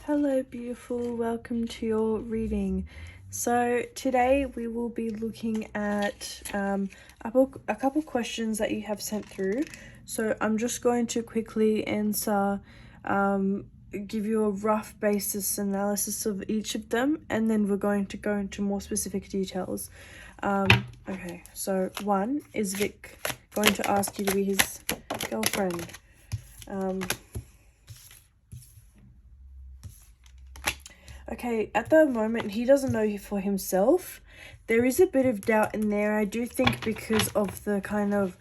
Hello beautiful, welcome to your reading. So today we will be looking at a couple questions that you have sent through. So I'm just going to quickly answer, give you a rough basis analysis of each of them, and then we're going to go into more specific details. Okay, so one, is Vic going to ask you to be his girlfriend? Okay, at the moment, he doesn't know for himself. There is a bit of doubt in there, I do think, because of the kind of,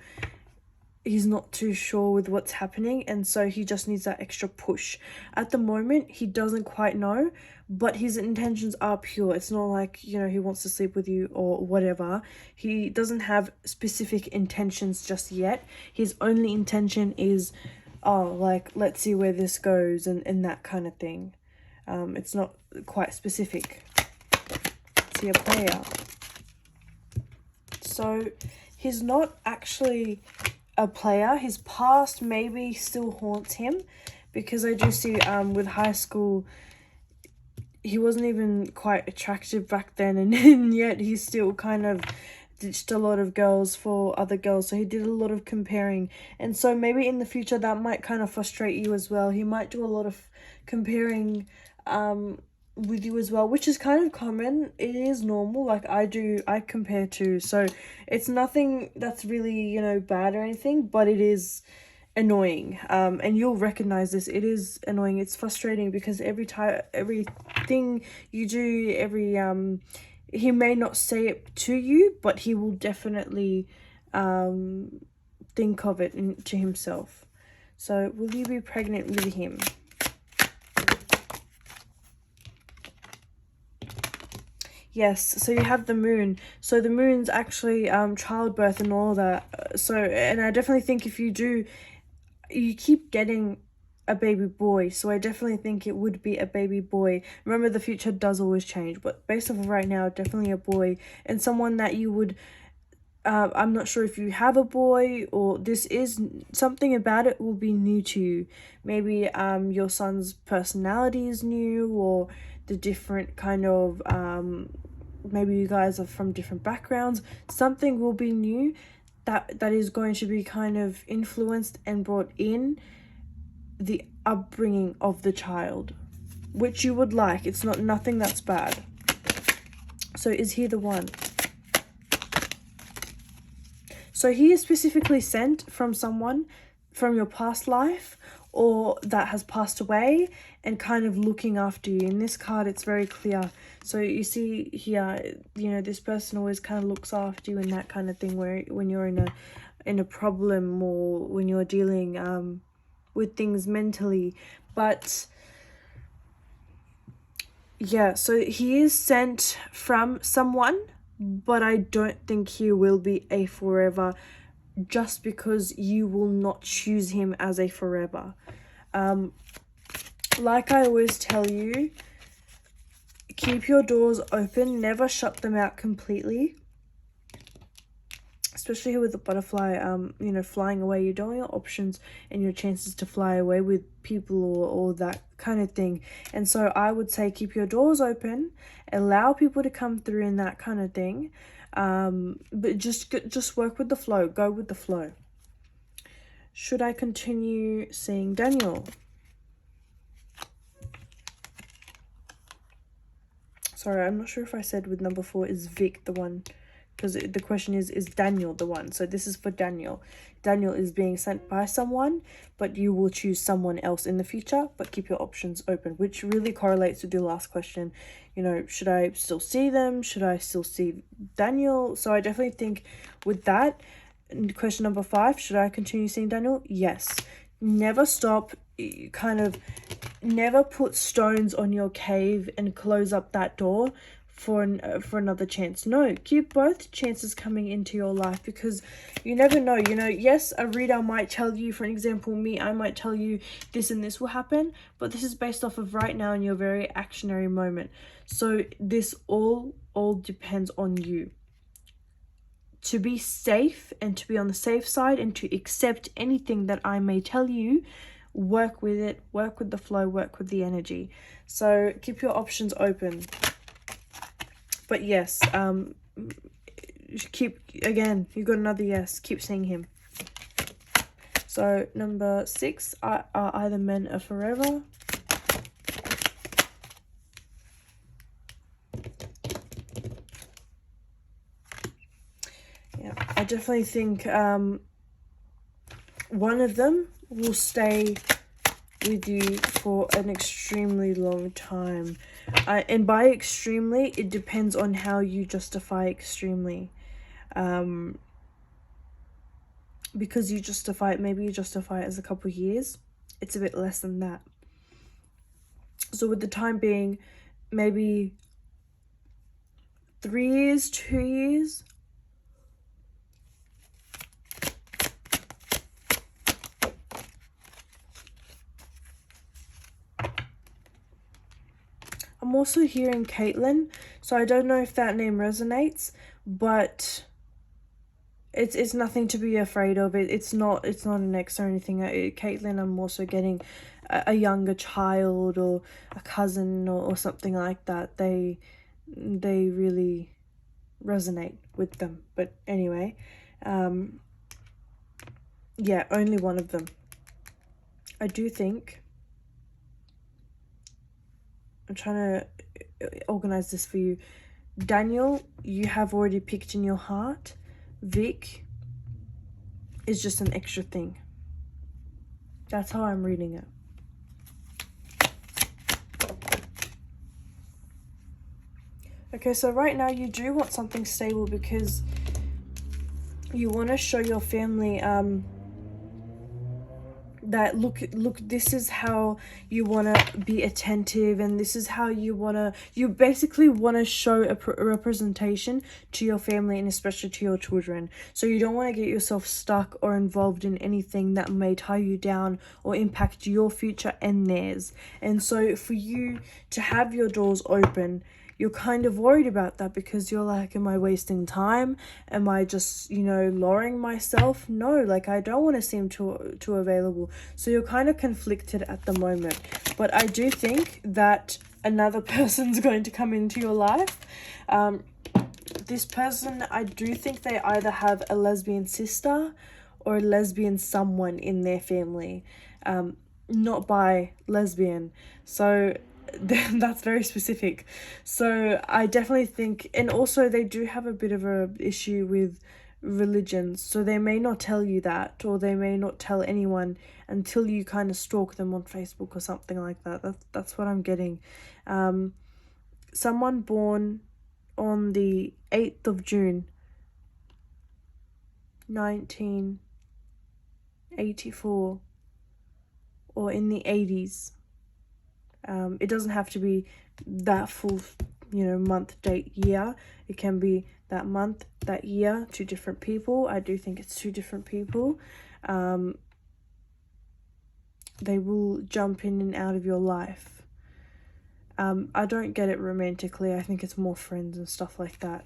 he's not too sure with what's happening, and so he just needs that extra push. At the moment, he doesn't quite know, but his intentions are pure. It's not like, you know, he wants to sleep with you or whatever. He doesn't have specific intentions just yet. His only intention is, oh, like, let's see where this goes and that kind of thing. It's not quite specific. Is he a player? So he's not actually a player. His past maybe still haunts him, because I do see with high school, he wasn't even quite attractive back then, and yet he still kind of ditched a lot of girls for other girls, so he did a lot of comparing, and so maybe in the future that might kind of frustrate you as well. He might do a lot of comparing with you as well, which is kind of common. It is normal. Like I compare too, so it's nothing that's really, you know, bad or anything, but it is annoying. And you'll recognize this. It is annoying. It's frustrating because everything you do, he may not say it to you, but he will definitely think of it to himself. So will you be pregnant with him? Yes, so you have the moon. So the moon's actually childbirth and all that. So, and I definitely think if you do, you keep getting a baby boy, so I definitely think it would be a baby boy. Remember, the future does always change, but based off of right now, definitely a boy, and someone that you would, I'm not sure if you have a boy, or this is something about it will be new to you. Maybe your son's personality is new, or the different kind of maybe you guys are from different backgrounds. Something will be new that is going to be kind of influenced and brought in the upbringing of the child, which you would like. It's not nothing that's bad. So is he the one? So he is specifically sent from someone from your past life, or that has passed away and kind of looking after you. In this card, it's very clear. So you see here, you know, this person always kind of looks after you and that kind of thing, where when you're in a problem, or when you're dealing with things mentally. But yeah, so he is sent from someone, but I don't think he will be a forever, just because you will not choose him as a forever. Like I always tell you, keep your doors open, never shut them out completely. Especially here with the butterfly, you know, flying away. You don't want your options and your chances to fly away with people or that kind of thing. And so I would say keep your doors open, allow people to come through and that kind of thing. But just work with the flow, go with the flow. Should I continue seeing Daniel? Sorry, I'm not sure if I said with number 4 is Vic the one, because the question is Daniel the one? So this is for Daniel. Daniel is being sent by someone, but you will choose someone else in the future, but keep your options open, which really correlates with the last question. You know, should I still see them? Should I still see Daniel? So I definitely think with that, question number 5, should I continue seeing Daniel? Yes. Never stop, kind of never put stones on your cave and close up that door for another chance. No, keep both chances coming into your life, because you never know. You know, yes, a reader might tell you, for example, me, I might tell you this and this will happen, but this is based off of right now in your very actionary moment. So this all depends on you. To be safe and to be on the safe side and to accept anything that I may tell you work with it, work with the flow, work with the energy. So keep your options open. But yes, keep, again, you got another yes, keep seeing him. So number 6 are either men or forever. Yeah, I definitely think one of them will stay with you for an extremely long time. And by extremely, it depends on how you justify extremely. Because you justify it, maybe you justify it as a couple years. It's a bit less than that. So with the time being, maybe 3 years, 2 years. I'm also hearing Caitlin, so I don't know if that name resonates, but it's nothing to be afraid of. It's not an ex or anything. Caitlin, I'm also getting a younger child or a cousin or something like that. They really resonate with them. But anyway, yeah, only one of them. I do think, I'm trying to organize this for you. Daniel, you have already picked in your heart. Vic is just an extra thing. That's how I'm reading it. Okay, so right now you do want something stable because you want to show your family that look, this is how you want to be attentive, and this is how you basically want to show a representation to your family and especially to your children. So you don't want to get yourself stuck or involved in anything that may tie you down or impact your future and theirs. And so for you to have your doors open, you're kind of worried about that because you're like, am I wasting time? Am I just, lowering myself? No, like, I don't want to seem too available. So you're kind of conflicted at the moment. But I do think that another person's going to come into your life. This person, I do think they either have a lesbian sister or a lesbian someone in their family. Not bi, lesbian. So that's very specific. So I definitely think, and also they do have a bit of a issue with religions, so they may not tell you that, or they may not tell anyone until you kind of stalk them on Facebook or something like that. That's what I'm getting. Someone born on the 8th of June 1984 or in the 80s. It doesn't have to be that full, month, date, year. It can be that month, that year, 2 different people. I do think it's 2 different people. They will jump in and out of your life. I don't get it romantically. I think it's more friends and stuff like that.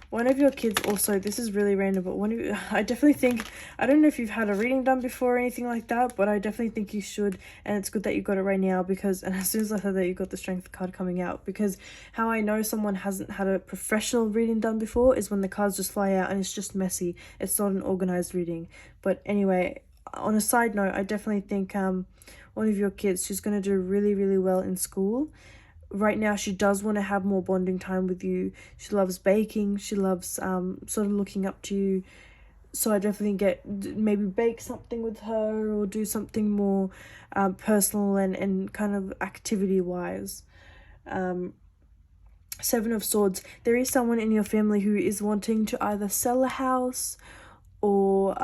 One of your kids also, this is really random, but I definitely think, I don't know if you've had a reading done before or anything like that, but I definitely think you should, and it's good that you got it right now because, and as soon as I said that, you got the Strength card coming out, because how I know someone hasn't had a professional reading done before is when the cards just fly out and it's just messy. It's not an organized reading. But anyway, on a side note, I definitely think one of your kids, she's going to do really, really well in school. Right now she does want to have more bonding time with you. She loves baking. She loves sort of looking up to you. So I definitely maybe bake something with her or do something more personal and kind of activity wise. 7 of Swords. There is someone in your family who is wanting to either sell a house or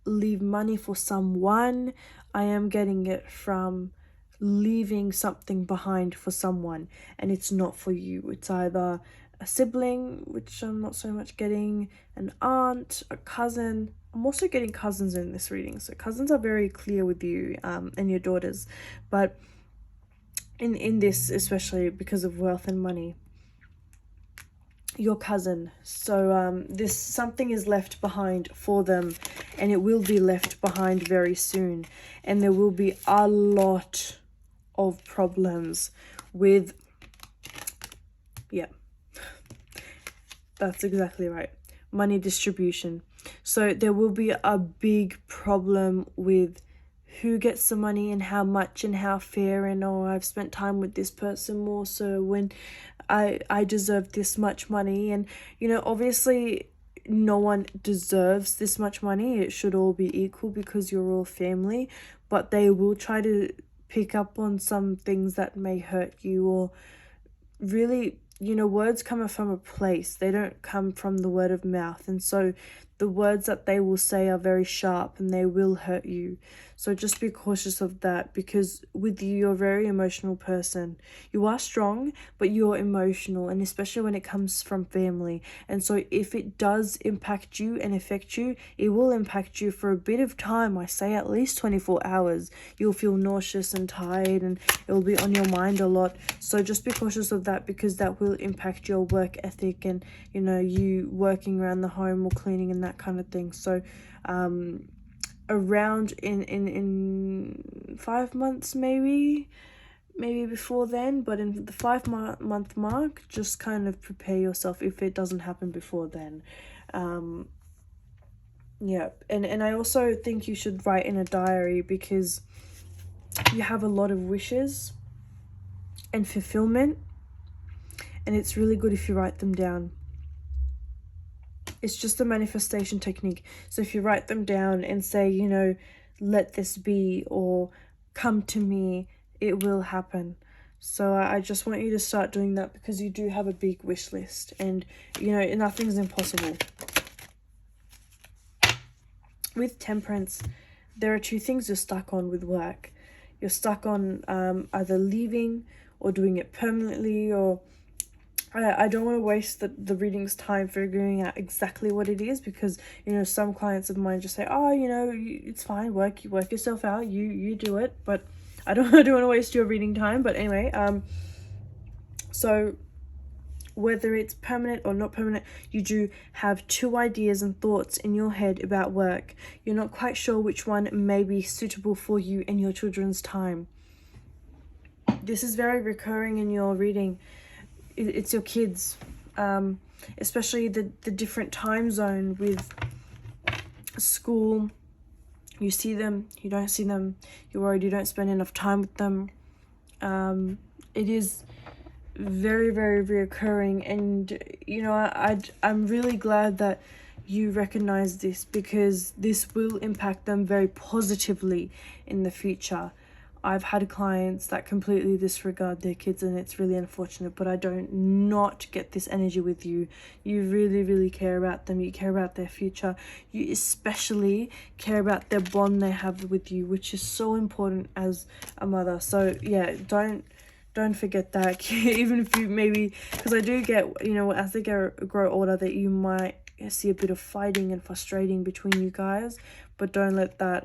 leave money for someone. I am getting it from leaving something behind for someone, and it's not for you. It's either a sibling, which I'm not so much getting, an aunt, a cousin. I'm also getting cousins in this reading, so cousins are very clear with you and your daughters, but in this, especially because of wealth and money. your cousin. So this something is left behind for them, and it will be left behind very soon, and there will be a lot of problems with, yeah, that's exactly right, money distribution. So there will be a big problem with who gets the money and how much and how fair, and oh, I've spent time with this person more, so when I deserve this much money. And obviously no one deserves this much money. It should all be equal because you're all family, but they will try to pick up on some things that may hurt you, or really, words come from a place. They don't come from the word of mouth. And so the words that they will say are very sharp and they will hurt you. So just be cautious of that, because with you, you're a very emotional person. You are strong, but you're emotional, and especially when it comes from family. And so if it does impact you and affect you, it will impact you for a bit of time. I say at least 24 hours. You'll feel nauseous and tired, and it will be on your mind a lot. So just be cautious of that, because that will impact your work ethic and, you working around the home or cleaning and that kind of thing. So, around in 5 months, maybe before then, but in the 5 month mark, just kind of prepare yourself if it doesn't happen before then. Yeah, and I also think you should write in a diary, because you have a lot of wishes and fulfillment, and it's really good if you write them down. It's just a manifestation technique. So if you write them down and say, let this be, or come to me, it will happen. So I just want you to start doing that, because you do have a big wish list, and nothing's impossible. With Temperance, there are two things you're stuck on with work. You're stuck on either leaving or doing it permanently, or I don't want to waste the reading's time figuring out exactly what it is, because some clients of mine just say, oh, it's fine, work yourself out, you do it. But I don't want to waste your reading time. But anyway, so whether it's permanent or not permanent, you do have two ideas and thoughts in your head about work. You're not quite sure which one may be suitable for you and your children's time. This is very recurring in your reading. It's your kids, especially the different time zone with school. You see them, you don't see them, you're worried you don't spend enough time with them. It is very, very reoccurring, and I'm really glad that you recognize this, because this will impact them very positively in the future. I've had clients that completely disregard their kids, and it's really unfortunate, but I don't not get this energy with you. You really, really care about them. You care about their future. You especially care about their bond they have with you, which is so important as a mother. So yeah, don't forget that. Even if you maybe, because I do get, as they grow older, that you might see a bit of fighting and frustrating between you guys, but don't let that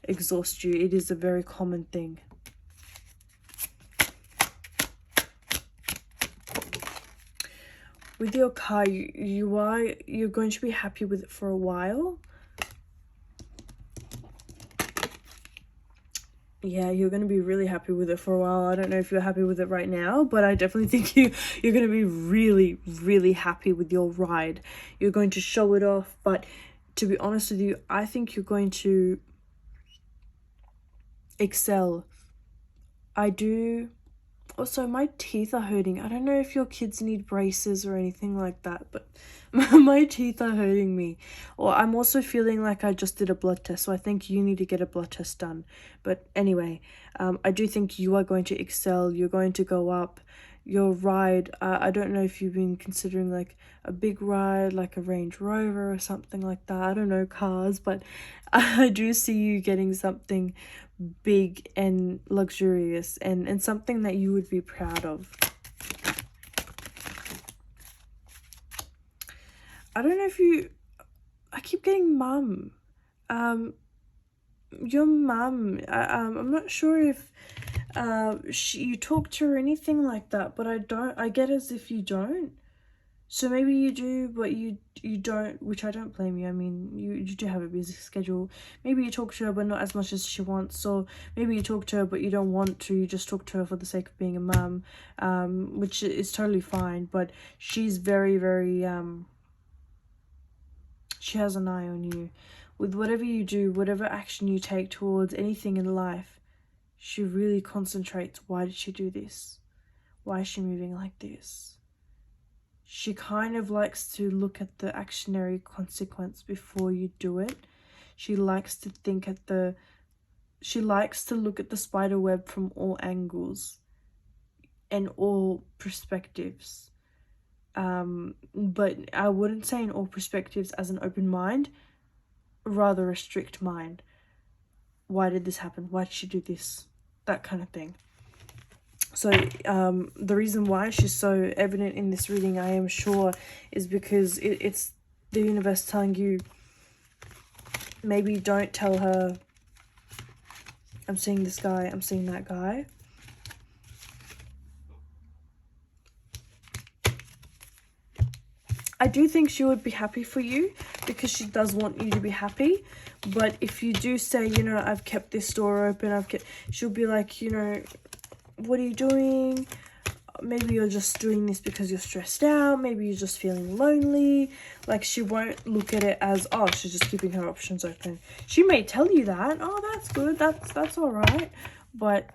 exhaust you. It is a very common thing. With your car, you're going to be happy with it for a while. Yeah, you're going to be really happy with it for a while. I don't know if you're happy with it right now, but I definitely think you're going to be really, really happy with your ride. You're going to show it off, but to be honest with you, I think you're going to excel. I do. Also, my teeth are hurting. I don't know if your kids need braces or anything like that, but my teeth are hurting me. Or I'm also feeling like I just did a blood test, so I think you need to get a blood test done. But anyway, I do think you are going to excel. You're going to go up. Your ride, I don't know if you've been considering like a big ride, like a Range Rover or something like that. I don't know cars, but I do see you getting something big and luxurious, and something that you would be proud of. I don't know if I keep getting mum. Your mum, I'm not sure if you talk to her or anything like that, but I get as if you don't. So maybe you do, but you don't, which I don't blame you. I mean, you do have a busy schedule. Maybe you talk to her, but not as much as she wants. Or maybe you talk to her, but you don't want to. You just talk to her for the sake of being a mum, which is totally fine. But she's very, very, she has an eye on you. With whatever you do, whatever action you take towards anything in life, she really concentrates. Why did she do this? Why is she moving like this? She kind of likes to look at the actionary consequence before you do it. She likes to think she likes to look at the spider web from all angles and all perspectives. But I wouldn't say in all perspectives as an open mind, rather a strict mind. Why did this happen? Why did she do this? That kind of thing. So the reason why she's so evident in this reading, I am sure, is because it's the universe telling you, maybe don't tell her, I'm seeing this guy, I'm seeing that guy. I do think she would be happy for you because she does want you to be happy. But if you do say, you know, I've kept this door open, she'll be like, you know, what are you doing? Maybe you're just doing this because you're stressed out. Maybe you're just feeling lonely. Like, she won't look at it as, oh, she's just keeping her options open. She may tell you that, oh, that's good, that's all right. But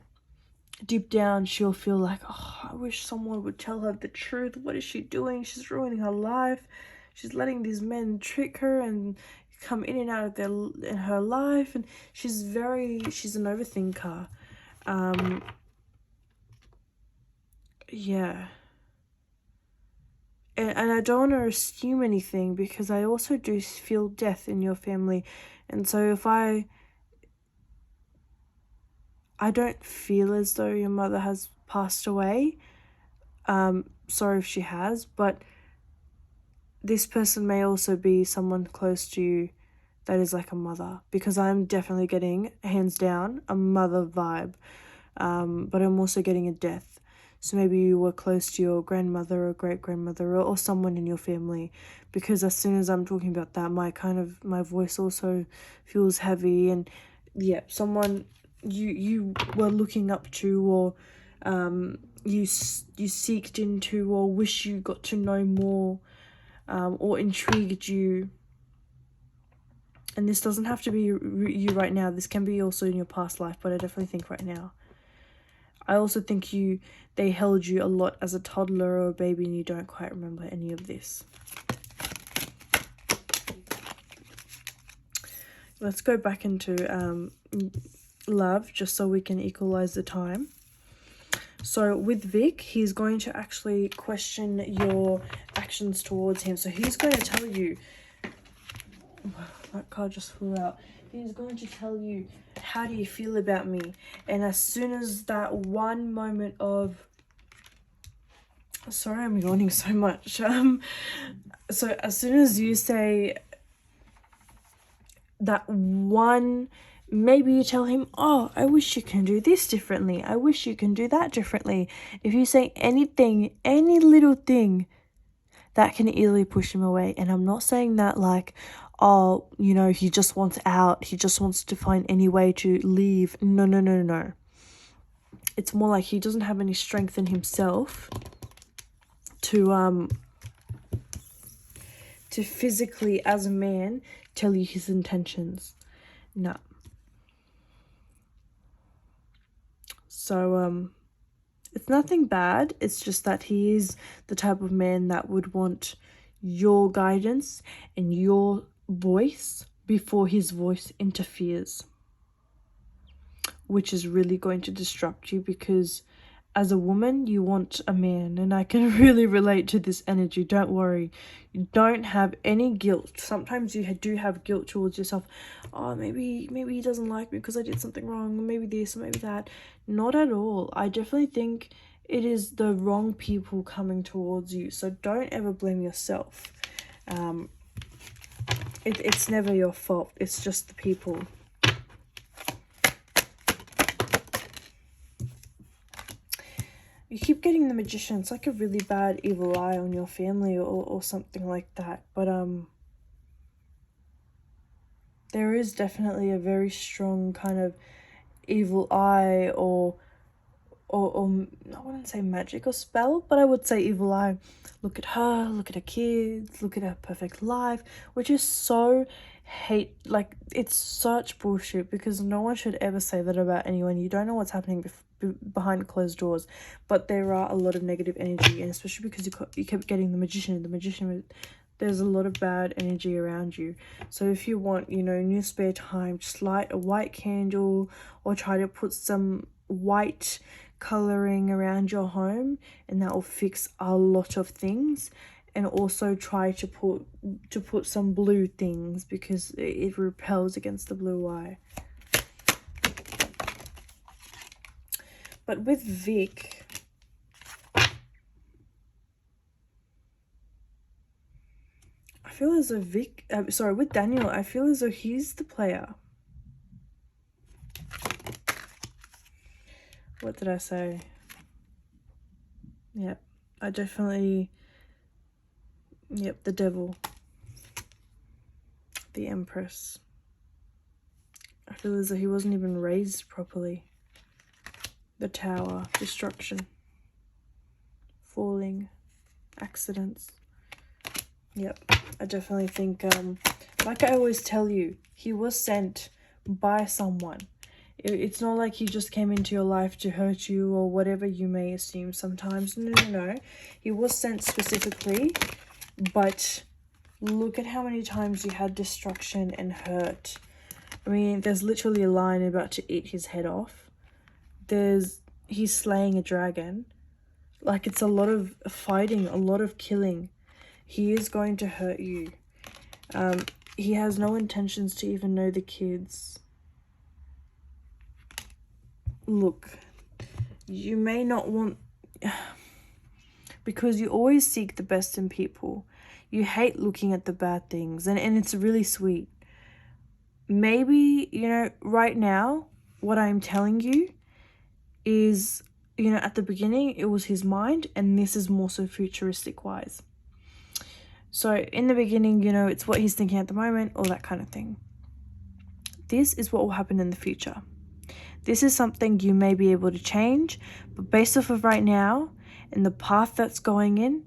deep down, she'll feel like, oh, I wish someone would tell her the truth. What is she doing? She's ruining her life. She's letting these men trick her and come in and out of in her life. And she's an overthinker. Yeah. And I don't want to assume anything because I also do feel death in your family. And so if I don't feel as though your mother has passed away. Sorry if she has, but this person may also be someone close to you that is like a mother, because I'm definitely getting, hands down, a mother vibe. But I'm also getting a death. So maybe you were close to your grandmother or great-grandmother or someone in your family, because as soon as I'm talking about that, my voice also feels heavy. And yeah, someone you were looking up to, or you seeked into, or wish you got to know more, or intrigued you. And this doesn't have to be you right now. This can be also in your past life, but I definitely think right now. I also think they held you a lot as a toddler or a baby and you don't quite remember any of this. Let's go back into love, just so we can equalize the time. So with Vic, he's going to actually question your actions towards him. So he's going to tell you, that card just flew out. He's going to tell you, how do you feel about me? And as soon as that one moment of, sorry, I'm yawning so much. So as soon as you say that one, maybe you tell him, oh, I wish you can do this differently. I wish you can do that differently. If you say anything, any little thing, that can easily push him away. And I'm not saying that like, oh, you know, he just wants out. He just wants to find any way to leave. No. It's more like he doesn't have any strength in himself to physically, as a man, tell you his intentions. No. So, it's nothing bad. It's just that he is the type of man that would want your guidance and your voice before his voice interferes, which is really going to disrupt you, because as a woman, you want a man, and I can really relate to this energy. Don't worry. You don't have any guilt. Sometimes you do have guilt towards yourself. Oh, maybe he doesn't like me because I did something wrong, or maybe this, or maybe that. Not at all. I definitely think it is the wrong people coming towards you. So don't ever blame yourself. It's never your fault. It's just the people. You keep getting the Magician. It's like a really bad evil eye on your family or something like that. But there is definitely a very strong kind of evil eye or I wouldn't say magic or spell, but I would say evil eye. Look at her, look at her kids, look at her perfect life, which is so like, it's such bullshit, because no one should ever say that about anyone. You don't know what's happening behind closed doors, but there are a lot of negative energy, and especially because you kept getting the Magician, there's a lot of bad energy around you. So if you want, you know, in your spare time, just light a white candle or try to put some white coloring around your home, and that will fix a lot of things. And also try to put some blue things, because it repels against the blue eye. But with Vic, I feel as though with Daniel, I feel as though he's the player. What did I say? Yep, I definitely... Yep, the Devil. The Empress. I feel as though he wasn't even raised properly. The Tower. Destruction. Falling. Accidents. Yep, I definitely think, like I always tell you, he was sent by someone. It's not like he just came into your life to hurt you or whatever you may assume sometimes. No. He was sent specifically, but look at how many times you had destruction and hurt. I mean, there's literally a lion about to eat his head off. He's slaying a dragon. Like, it's a lot of fighting, a lot of killing. He is going to hurt you. He has no intentions to even know the kids. Look, you may not want... because you always seek the best in people. You hate looking at the bad things, and it's really sweet. Maybe, you know, right now, what I'm telling you is, you know, at the beginning, it was his mind, and this is more so futuristic-wise. So, in the beginning, you know, it's what he's thinking at the moment, all that kind of thing. This is what will happen in the future. This is something you may be able to change, but based off of right now and the path that's going in,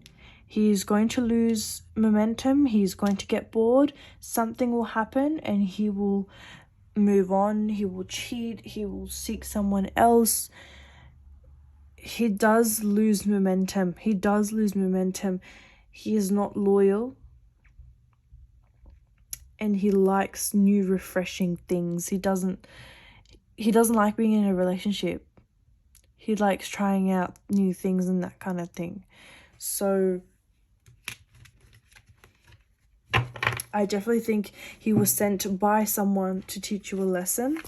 he's going to lose momentum, he's going to get bored, something will happen, and he will move on, he will cheat, he will seek someone else. He does lose momentum. He is not loyal. And he likes new, refreshing things. He doesn't like being in a relationship. He likes trying out new things and that kind of thing. So I definitely think he was sent by someone to teach you a lesson.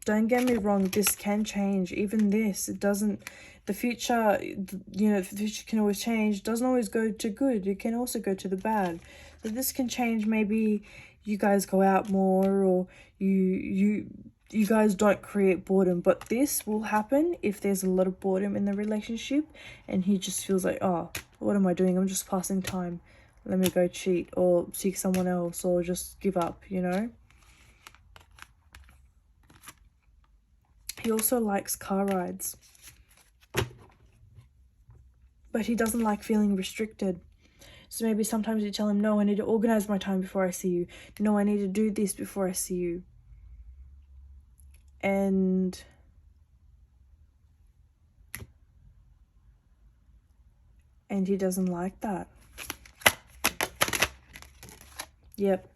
Don't get me wrong, this can change. Even this, it doesn't... The future, you know, the future can always change. It doesn't always go to good. It can also go to the bad. So this can change. Maybe you guys go out more, or you guys don't create boredom. But this will happen if there's a lot of boredom in the relationship, and he just feels like, oh, what am I doing? I'm just passing time. Let me go cheat or seek someone else, or just give up, you know? He also likes car rides. But he doesn't like feeling restricted. So maybe sometimes you tell him, no, I need to organize my time before I see you. No, I need to do this before I see you. And he doesn't like that. Yep.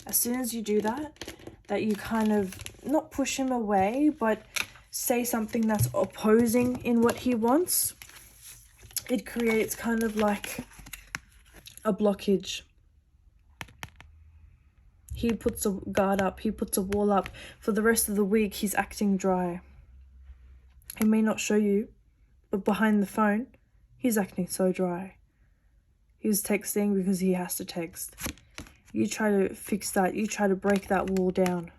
As soon as you do that you kind of not push him away, but say something that's opposing in what he wants, it creates kind of like a blockage. He puts a guard up, he puts a wall up. For the rest of the week, he's acting dry. He may not show you, but behind the phone, he's acting so dry. He's texting because he has to text. You try to fix that, you try to break that wall down.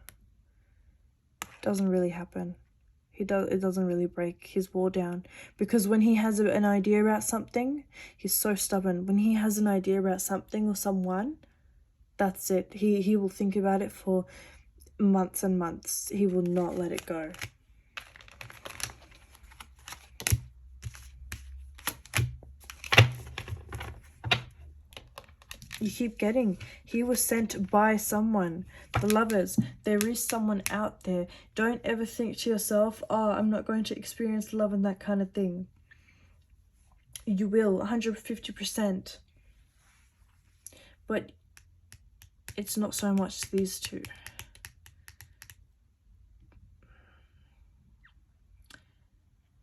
Doesn't really happen. It doesn't really break his wall down, because when he has an idea about something, he's so stubborn. When he has an idea about something or someone, that's it. He will think about it for months and months. He will not let it go. You keep getting, he was sent by someone. The Lovers, there is someone out there. Don't ever think to yourself, oh, I'm not going to experience love and that kind of thing. You will, 150%. But it's not so much these two.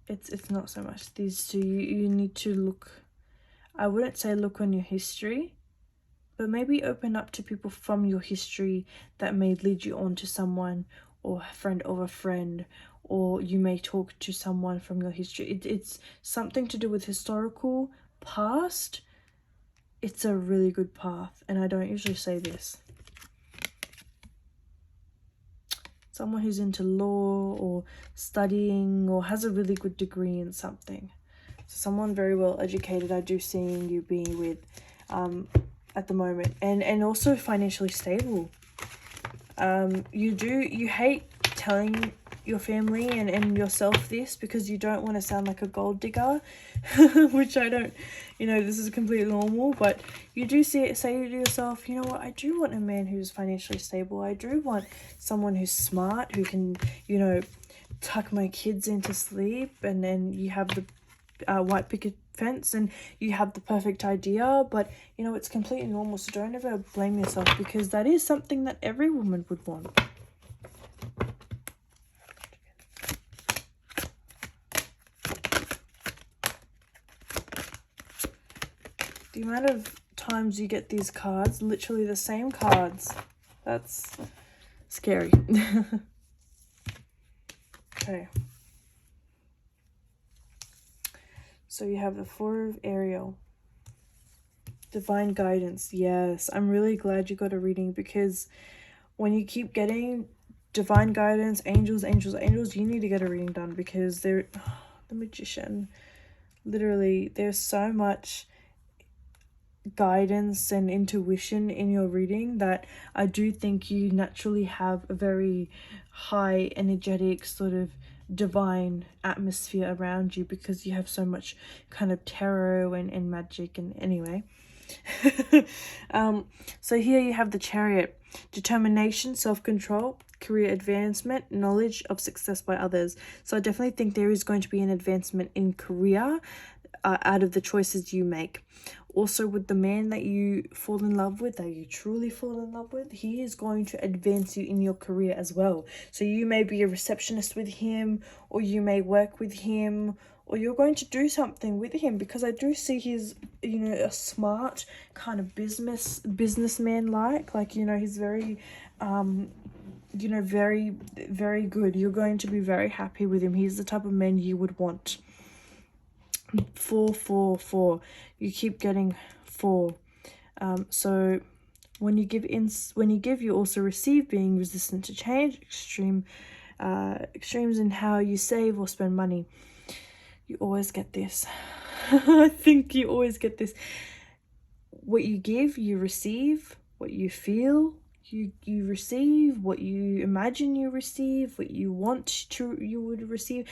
It's not so much these two. You need to look, I wouldn't say look on your history, but maybe open up to people from your history that may lead you on to someone, or a friend of a friend, or you may talk to someone from your history. It's something to do with historical past. It's a really good path, and I don't usually say this. Someone who's into law or studying or has a really good degree in something. So someone very well educated, I do seeing you being with at the moment, and also financially stable. You hate telling your family and yourself this, because you don't want to sound like a gold digger, which I don't, this is completely normal, but you do say to yourself, you know what, I do want a man who's financially stable. I do want someone who's smart, who can, tuck my kids into sleep, and then you have the white picket fence and you have the perfect idea. But it's completely normal, so don't ever blame yourself, because that is something that every woman would want. The amount of times you get these cards, literally the same cards, that's scary. Okay. So you have the Four of Ariel. Divine guidance. Yes, I'm really glad you got a reading, because when you keep getting divine guidance, angels, you need to get a reading done, because the Magician. Literally, there's so much guidance and intuition in your reading that I do think you naturally have a very high energetic sort of divine atmosphere around you, because you have so much kind of tarot and magic. And anyway, so here you have the Chariot. Determination, self-control, career advancement, knowledge of success by others. So I definitely think there is going to be an advancement in career out of the choices you make. Also, with the man that you fall in love with, that you truly fall in love with, he is going to advance you in your career as well. So you may be a receptionist with him, or you may work with him, or you're going to do something with him, because I do see he's, a smart kind of businessman like, he's very, very, very good. You're going to be very happy with him. He's the type of man you would want. 4, 4, 4. You keep getting 4. So when you give, you also receive. Being resistant to change, extremes in how you save or spend money. You always get this. I think you always get this. What you give, you receive. What you feel, you receive. What you imagine, you receive. What you want you would receive.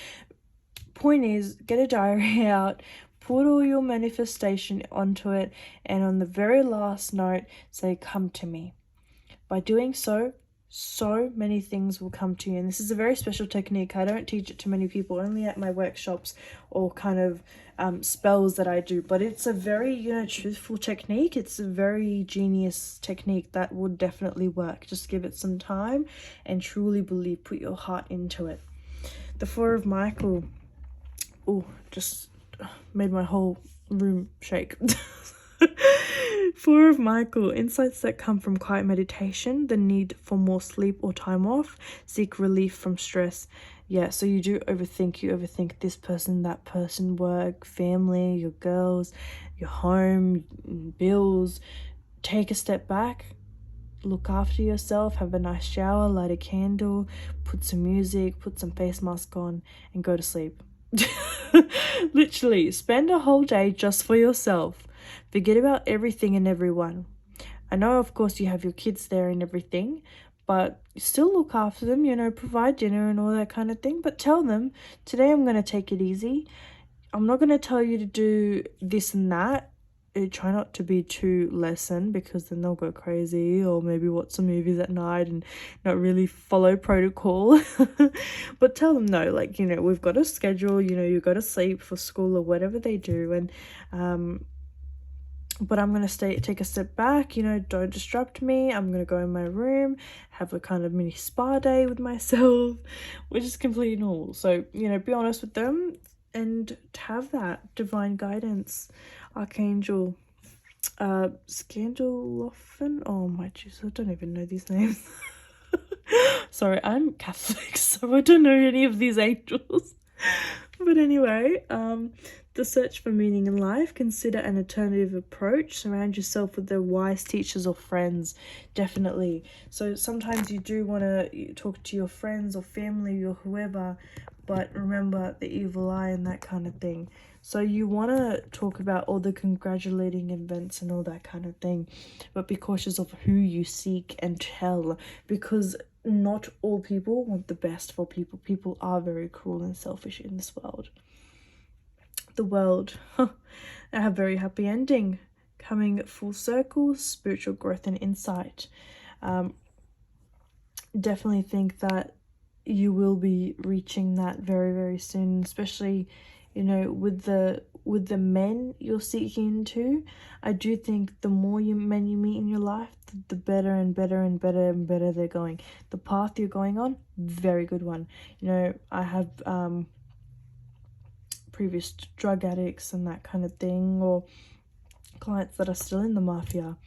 Point is, get a diary out, put all your manifestation onto it, and on the very last note, say, come to me. By doing so many things will come to you. And this is a very special technique. I don't teach it to many people, only at my workshops or kind of spells that I do. But it's a very, truthful technique. It's a very genius technique that would definitely work. Just give it some time and truly believe, put your heart into it. The Four of Michael. Oh, just made my whole room shake. Four of Michael. Insights that come from quiet meditation, the need for more sleep or time off, seek relief from stress. Yeah, so you do overthink. You overthink this person, that person, work, family, your girls, your home, bills. Take a step back. look after yourself, have a nice shower, light a candle, put some music, put some face mask on, and go to sleep. Literally, spend a whole day just for yourself. Forget about everything and everyone. I know, of course, you have your kids there and everything, but still look after them, you know, provide dinner and all that kind of thing. But tell them, today I'm going to take it easy. I'm not going to tell you to do this and that. Try not to be too lesson, because then they'll go crazy, or maybe watch some movies at night and not really follow protocol. But tell them, no, like, you know, we've got a schedule, you know, you got to sleep for school or whatever they do. And but I'm going to take a step back, you know, don't disrupt me. I'm going to go in my room, have a kind of mini spa day with myself, which is completely normal. So, you know, be honest with them and have that divine guidance. Archangel Scandalophon. Oh my Jesus, I don't even know these names. Sorry, I'm Catholic, so I don't know any of these angels. But anyway, the search for meaning in life. Consider an alternative approach. Surround yourself with the wise teachers or friends. Definitely. So sometimes you do want to talk to your friends or family or whoever, but remember the evil eye and that kind of thing. So you want to talk about all the congratulating events and all that kind of thing, but be cautious of who you seek and tell, because not all people want the best for people. People are very cruel and selfish in this world. The world, a very happy ending, coming full circle, spiritual growth and insight. Definitely think that you will be reaching that very, very soon, especially, you know, with the men you're seeking into. I do think the more men you meet in your life, the better and better and better and better they're going. The path you're going on, very good one. You know, I have previous drug addicts and that kind of thing, or clients that are still in the mafia.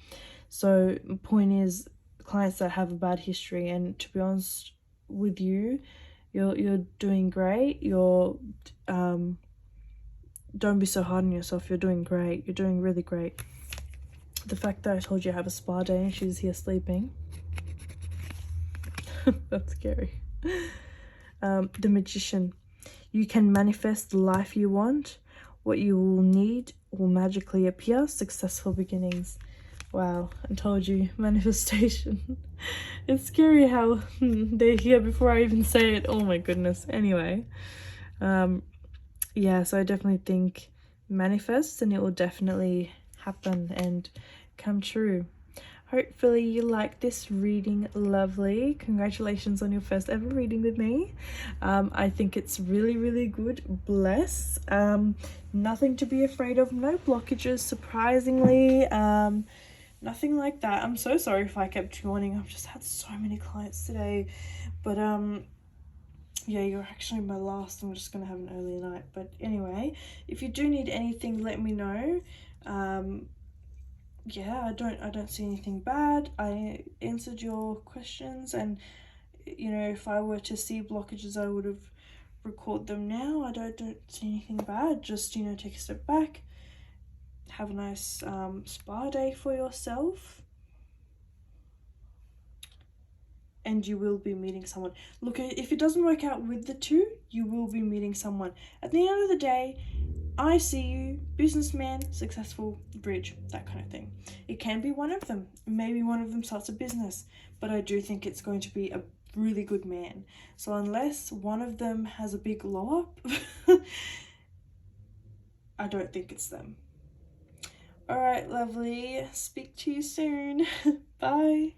So point is, clients that have a bad history, and to be honest with you, you're doing great. You're don't be so hard on yourself. You're doing great. You're doing really great. The fact that I told you I have a spa day and she's here sleeping, that's scary. The Magician. You can manifest the life you want. What you will need will magically appear. Successful beginnings. Wow, I told you, manifestation. It's scary how they're here before I even say it. Oh my goodness. Anyway, yeah, so I definitely think manifest and it will definitely happen and come true. Hopefully you like this reading. Lovely. Congratulations on your first ever reading with me. I think it's really, really good. Bless. Nothing to be afraid of. No blockages, surprisingly. Nothing like that. I'm so sorry if I kept yawning. I've just had so many clients today. But yeah, you're actually my last. I'm just gonna have an early night. But anyway, if you do need anything, let me know. Yeah, I don't see anything bad. I answered your questions, and you know, if I were to see blockages, I would have recorded them now. I don't see anything bad. Just, you know, take a step back, have a nice spa day for yourself, and you will be meeting someone. Look, if it doesn't work out with the two, you will be meeting someone. At the end of the day, I see you, businessman, successful, bridge, that kind of thing. It can be one of them. Maybe one of them starts a business, but I do think it's going to be a really good man. So unless one of them has a big blow up, I don't think it's them. All right, lovely. Speak to you soon. Bye.